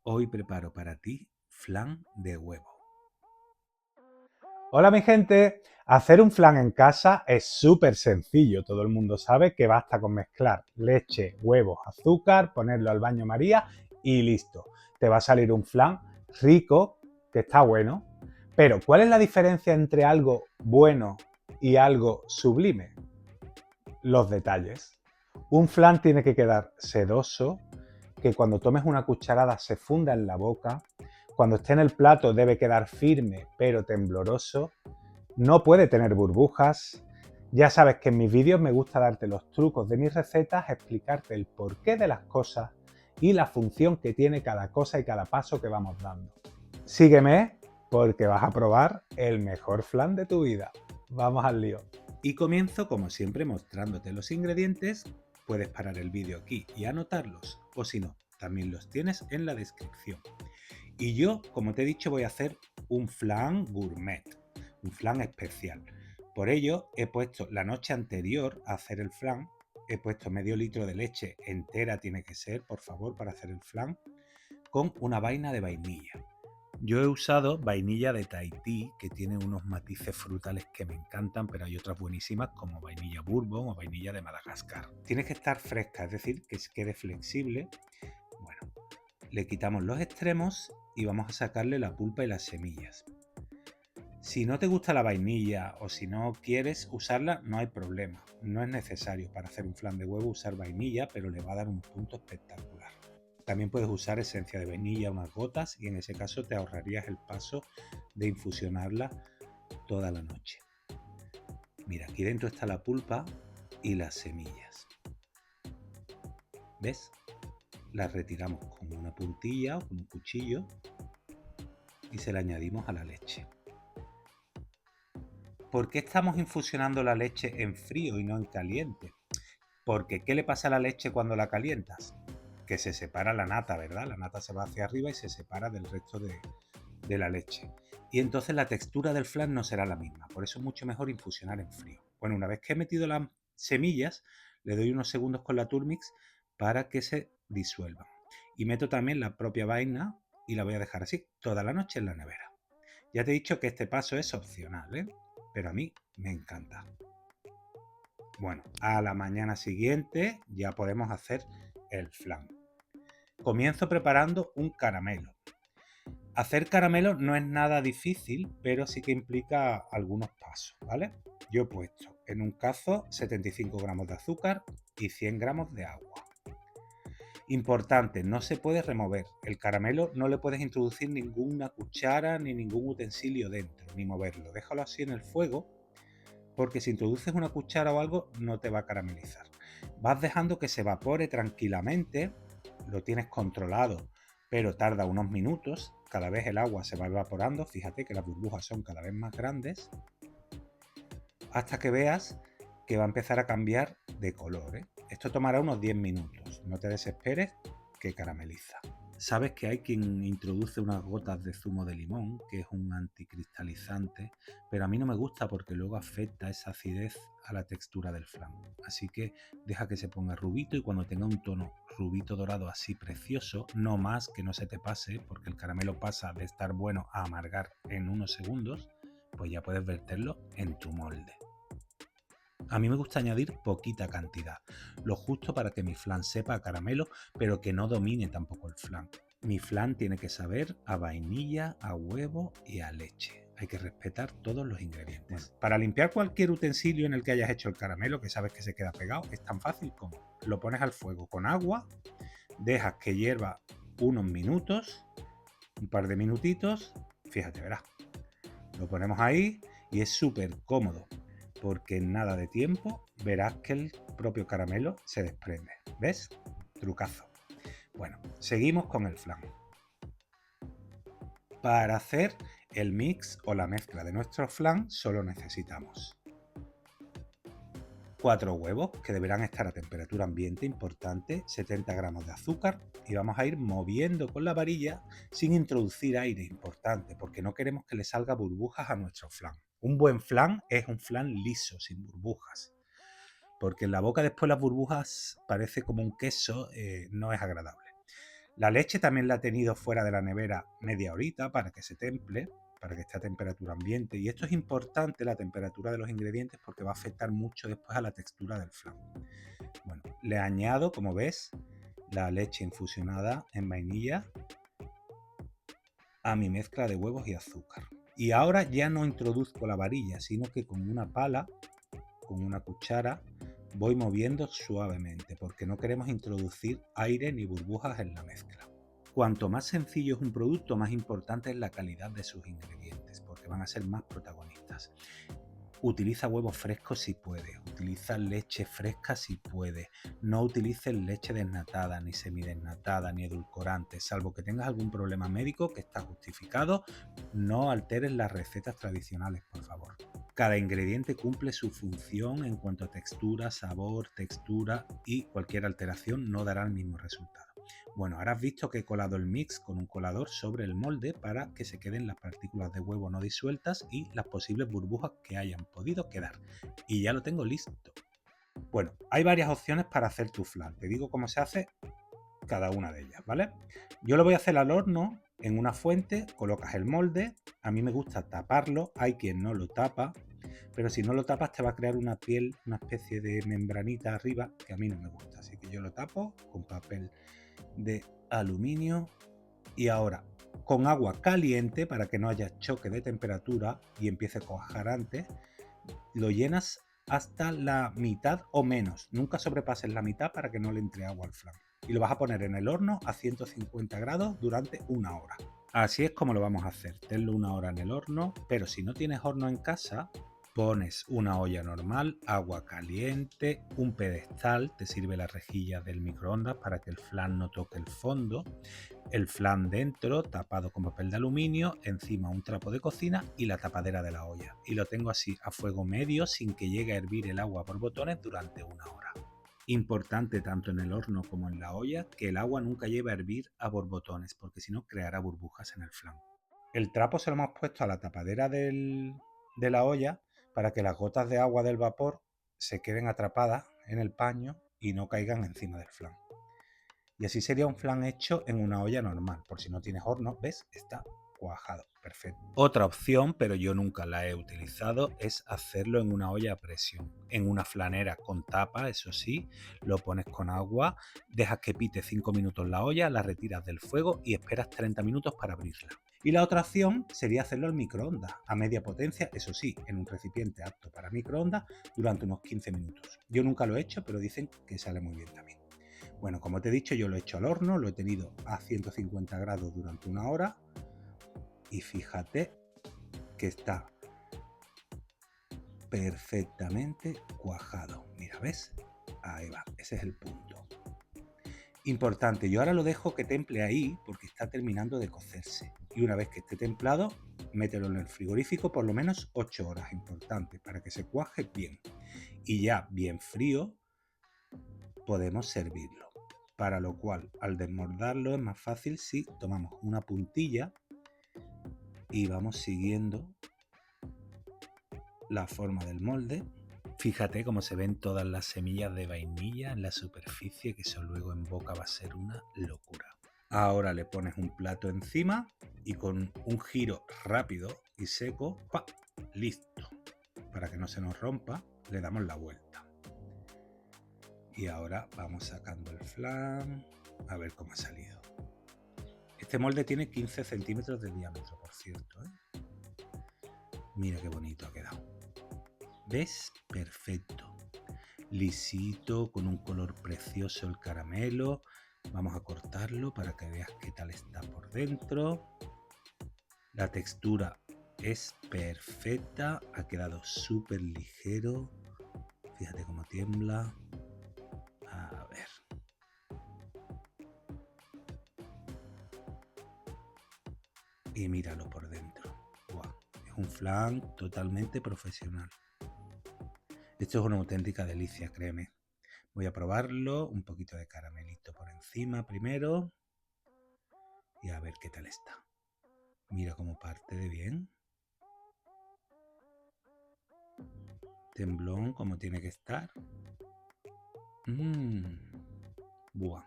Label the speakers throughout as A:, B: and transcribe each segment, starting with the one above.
A: Hoy preparo para ti flan de huevo.
B: Hola mi gente, hacer un flan en casa es súper sencillo. Todo el mundo sabe que basta con mezclar leche, huevos, azúcar, ponerlo al baño María y listo. Te va a salir un flan rico, que está bueno. Pero ¿cuál es la diferencia entre algo bueno y algo sublime? Los detalles. Un flan tiene que quedar sedoso, que cuando tomes una cucharada se funda en la boca. Cuando esté en el plato debe quedar firme pero tembloroso. No puede tener burbujas. Ya sabes que en mis vídeos me gusta darte los trucos de mis recetas, explicarte el porqué de las cosas y la función que tiene cada cosa y cada paso que vamos dando. Sígueme porque vas a probar el mejor flan de tu vida. Vamos al lío.
A: Y comienzo como siempre mostrándote los ingredientes. Puedes parar el vídeo aquí y anotarlos, o si no, también los tienes en la descripción. Y yo, como te he dicho, voy a hacer un flan gourmet, un flan especial. Por ello, he puesto la noche anterior a hacer el flan, he puesto medio litro de leche entera, tiene que ser, por favor, para hacer el flan, con una vaina de vainilla. Yo he usado vainilla de Tahití, que tiene unos matices frutales que me encantan, pero hay otras buenísimas como vainilla bourbon o vainilla de Madagascar. Tiene que estar fresca, es decir, que se quede flexible. Bueno, le quitamos los extremos y vamos a sacarle la pulpa y las semillas. Si no te gusta la vainilla o si no quieres usarla, no hay problema. No es necesario para hacer un flan de huevo usar vainilla, pero le va a dar un punto espectacular. También puedes usar esencia de vainilla, unas gotas, y en ese caso te ahorrarías el paso de infusionarla toda la noche. Mira, aquí dentro está la pulpa y las semillas. ¿Ves? Las retiramos con una puntilla o con un cuchillo y se la añadimos a la leche. ¿Por qué estamos infusionando la leche en frío y no en caliente? Porque ¿qué le pasa a la leche cuando la calientas? Que se separa la nata, ¿verdad? La nata se va hacia arriba y se separa del resto de la leche. Y entonces la textura del flan no será la misma. Por eso es mucho mejor infusionar en frío. Bueno, una vez que he metido las semillas, le doy unos segundos con la Turmix para que se disuelvan. Y meto también la propia vaina y la voy a dejar así toda la noche en la nevera. Ya te he dicho que este paso es opcional, ¿eh? Pero a mí me encanta. Bueno, a la mañana siguiente ya podemos hacer el flan. Comienzo preparando un caramelo. Hacer caramelo no es nada difícil, pero sí que implica algunos pasos, ¿vale? Yo he puesto en un cazo 75 gramos de azúcar y 100 gramos de agua. Importante, no se puede remover. El caramelo no le puedes introducir ninguna cuchara ni ningún utensilio dentro, ni moverlo. Déjalo así en el fuego, porque si introduces una cuchara o algo no te va a caramelizar. Vas dejando que se evapore tranquilamente, lo tienes controlado, pero tarda unos minutos. Cada vez el agua se va evaporando, fíjate que las burbujas son cada vez más grandes, hasta que veas que va a empezar a cambiar de color, ¿eh? Esto tomará unos 10 minutos, no te desesperes, que carameliza. Sabes que hay quien introduce unas gotas de zumo de limón, que es un anticristalizante, pero a mí no me gusta porque luego afecta esa acidez a la textura del flan. Así que deja que se ponga rubito y cuando tenga un tono rubito dorado así precioso, no más, que no se te pase, porque el caramelo pasa de estar bueno a amargar en unos segundos, pues ya puedes verterlo en tu molde. A mí me gusta añadir poquita cantidad, lo justo para que mi flan sepa a caramelo, pero que no domine tampoco el flan. Mi flan tiene que saber a vainilla, a huevo y a leche. Hay que respetar todos los ingredientes. Para limpiar cualquier utensilio en el que hayas hecho el caramelo, que sabes que se queda pegado, es tan fácil como lo pones al fuego con agua, dejas que hierva unos minutos, un par de minutitos, fíjate, verás. Lo ponemos ahí y es súper cómodo, porque en nada de tiempo verás que el propio caramelo se desprende. ¿Ves? Trucazo. Bueno, seguimos con el flan. Para hacer el mix o la mezcla de nuestro flan solo necesitamos 4 huevos que deberán estar a temperatura ambiente, importante, 70 gramos de azúcar, y vamos a ir moviendo con la varilla sin introducir aire, importante, porque no queremos que le salga burbujas a nuestro flan. Un buen flan es un flan liso, sin burbujas, porque en la boca después las burbujas parece como un queso, no es agradable. La leche también la he tenido fuera de la nevera media horita para que se temple, para que esté a temperatura ambiente. Y esto es importante, la temperatura de los ingredientes, porque va a afectar mucho después a la textura del flan. Bueno, le añado, como ves, la leche infusionada en vainilla a mi mezcla de huevos y azúcar. Y ahora ya no introduzco la varilla, sino que con una pala, con una cuchara, voy moviendo suavemente, porque no queremos introducir aire ni burbujas en la mezcla. Cuanto más sencillo es un producto, más importante es la calidad de sus ingredientes, porque van a ser más protagonistas. Utiliza huevos frescos si puedes, utiliza leche fresca si puedes, no utilices leche desnatada, ni semidesnatada, ni edulcorante, salvo que tengas algún problema médico que está justificado, no alteres las recetas tradicionales, por favor. Cada ingrediente cumple su función en cuanto a textura, sabor, textura y cualquier alteración no dará el mismo resultado. Bueno, ahora has visto que he colado el mix con un colador sobre el molde para que se queden las partículas de huevo no disueltas y las posibles burbujas que hayan podido quedar. Y ya lo tengo listo. Bueno, hay varias opciones para hacer tu flan. Te digo cómo se hace cada una de ellas, ¿vale? Yo lo voy a hacer al horno en una fuente, colocas el molde, a mí me gusta taparlo, hay quien no lo tapa, pero si no lo tapas te va a crear una piel, una especie de membranita arriba que a mí no me gusta, así que yo lo tapo con papel de aluminio y ahora con agua caliente para que no haya choque de temperatura y empiece a cuajar antes, lo llenas hasta la mitad o menos, nunca sobrepases la mitad para que no le entre agua al flan y lo vas a poner en el horno a 150 grados durante una hora. Así es como lo vamos a hacer, tenlo una hora en el horno, pero si no tienes horno en casa, pones una olla normal, agua caliente, un pedestal, te sirve la rejilla del microondas para que el flan no toque el fondo, el flan dentro, tapado con papel de aluminio, encima un trapo de cocina y la tapadera de la olla. Y lo tengo así a fuego medio sin que llegue a hervir el agua por botones durante una hora. Importante tanto en el horno como en la olla que el agua nunca lleve a hervir a borbotones porque si no creará burbujas en el flan. El trapo se lo hemos puesto a la tapadera de la olla para que las gotas de agua del vapor se queden atrapadas en el paño y no caigan encima del flan. Y así sería un flan hecho en una olla normal. Por si no tienes horno, ¿ves? Está cuajado. Perfecto. Otra opción, pero yo nunca la he utilizado, es hacerlo en una olla a presión. En una flanera con tapa, eso sí, lo pones con agua, dejas que pite 5 minutos la olla, la retiras del fuego y esperas 30 minutos para abrirla. Y la otra opción sería hacerlo al microondas, a media potencia, eso sí, en un recipiente apto para microondas, durante unos 15 minutos. Yo nunca lo he hecho, pero dicen que sale muy bien también. Bueno, como te he dicho, yo lo he hecho al horno, lo he tenido a 150 grados durante una hora y fíjate que está perfectamente cuajado. Mira, ¿ves? Ahí va, ese es el punto. Importante, yo ahora lo dejo que temple ahí porque está terminando de cocerse. Y una vez que esté templado, mételo en el frigorífico por lo menos 8 horas, importante, para que se cuaje bien. Y ya bien frío, podemos servirlo. Para lo cual, al desmordarlo es más fácil si tomamos una puntilla y vamos siguiendo la forma del molde. Fíjate cómo se ven todas las semillas de vainilla en la superficie, que eso luego en boca va a ser una locura. Ahora le pones un plato encima y con un giro rápido y seco, ¡pa!, listo. Para que no se nos rompa, le damos la vuelta. Y ahora vamos sacando el flan, a ver cómo ha salido. Este molde tiene 15 centímetros de diámetro, por cierto, ¿eh? Mira qué bonito ha quedado. ¿Ves? Perfecto. Lisito, con un color precioso el caramelo. Vamos a cortarlo para que veas qué tal está por dentro. La textura es perfecta, ha quedado súper ligero. Fíjate cómo tiembla. A ver. Y míralo por dentro. ¡Wow! Es un flan totalmente profesional. Esto es una auténtica delicia, créeme. Voy a probarlo, un poquito de caramelito por encima primero y a ver qué tal está. Mira cómo parte de bien. Temblón como tiene que estar. Buah.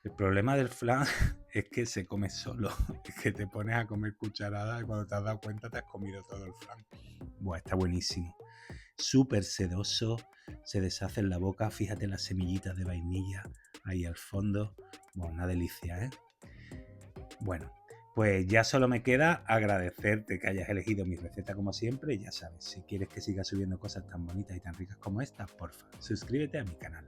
A: El problema del flan es que se come solo. Es que te pones a comer cucharadas y cuando te has dado cuenta te has comido todo el flan. Buah, está buenísimo. Súper sedoso, se deshace en la boca. Fíjate las semillitas de vainilla ahí al fondo. Bueno, una delicia, ¿eh? Bueno, pues ya solo me queda agradecerte que hayas elegido mi receta como siempre. Y ya sabes, si quieres que siga subiendo cosas tan bonitas y tan ricas como esta, porfa, suscríbete a mi canal.